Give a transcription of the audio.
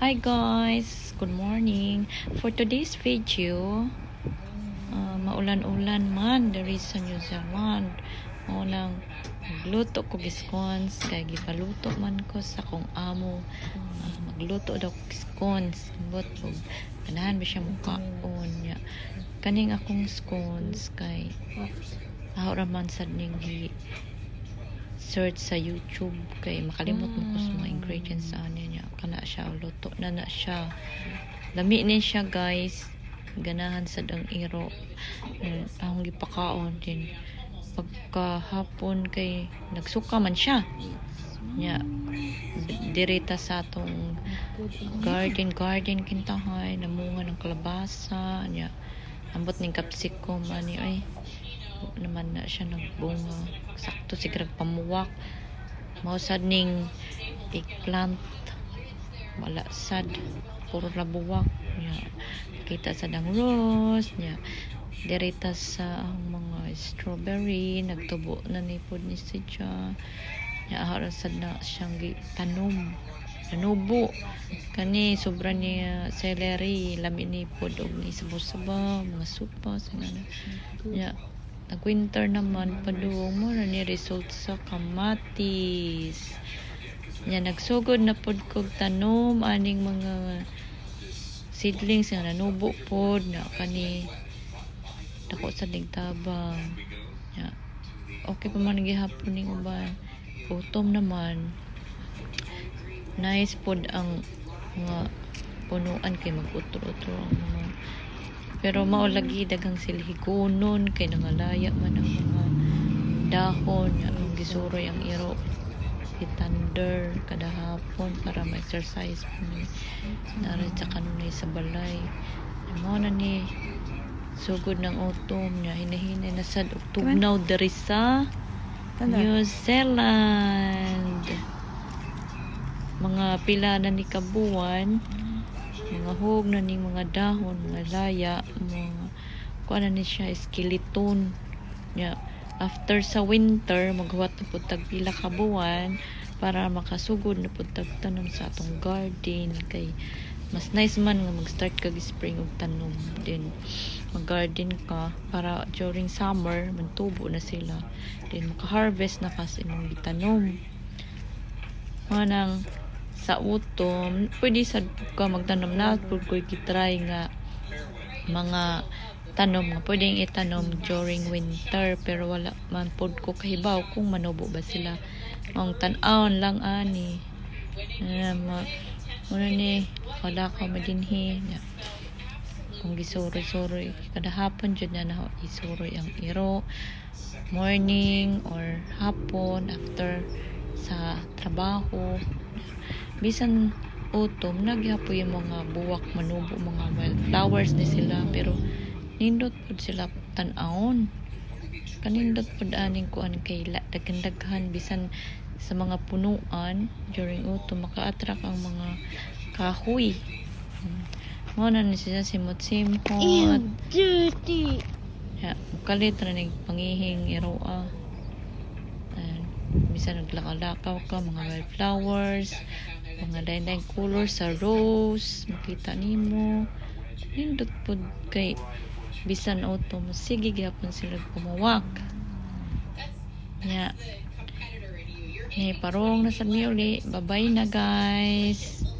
Hi guys, good morning. For today's video, maulan-ulan man diri sa New Zealand. Unang magluto ko scones kay gipaluto man ko sa kong amo. Magluto daw ko scones, but ganahan ba siya mukaon niya. Kaning akong scones kay ahora man sad ning search sa YouTube kay makalimot mo ko sa mga ingredients sa niya kana siya luto na siya lami ni siya guys, ganahan sad ang iro akong gipakaon din pagkahapon kay nagsuka man siya nya direta sa atong garden kintahay namunga ng kalabasa nya ambot ning capsicum ani ay naman na siya nagbunga sakto sigurag pamuwak mausad ning eggplant wala sad puro labuwak nya kita sa dang rose nya direta sa mga strawberry nagtubo na ni pod ni siya nya ahara sad na siyang tanom nanubo kani sobra ni celery lami ni pod og ni sabaw-sabaw mga supa sa nya nag-winter naman padung mo na ni result sa kamatis nya nagsugod na pod kog tanom aning mga seedlings nga nanubo pod na kani dako sa tabang nya okay pa man gihapon ning uban utom naman nice pod ang mga punuan kay mag-utro-utro ang mga pero mao lagi daghang silhigunon kay nangalaya man ang mga dahon ang gisuroy ang iro thunder kada hapon para ma-exercise po ni narin sa kanunay sa balay mo na ni sugod ng autumn niya hinahinay na sad tugnaw diri sa New Zealand mga pila na ni kabuan mga hug na ni mga dahon mga laya mga kuan na ni siya skeleton nya after sa winter maghuwat na pud tag pila ka buwan para makasugod na pud tag tanom sa atong garden kay mas nice man nga mag-start kag spring og tanom then mag-garden ka para during summer mantubo na sila then maka-harvest na kas imong gitanom manang sa autumn pwede sad ka magtanom na pud koy gitry nga mga tanom nga pwedeng itanom during winter pero wala man pod ko kahibaw kung manubo ba sila ang tan-awon lang ani muna ni kada ka madinhi kung gisuroy-suroy kada hapon jud na isuroy ang iro morning or hapon after sa trabaho bisan autumn nagyapoy yung mga buwak manubo mga wildflowers ni sila pero nindot pud sila tan-awon kanindot pud aning kuan kay daghan bisan sa mga punuan during autumn maka-attract ang mga kahoy mo na ni siya simot-simot dirty ya kalit ra ning pangihing iroa bisan naglakaw-lakaw ka mga wildflowers mga daing color sa rose makita nimo nindot pud kay bisan autumn sige gyapon sila kumuwak nya parong na sa mi uli bye bye na guys.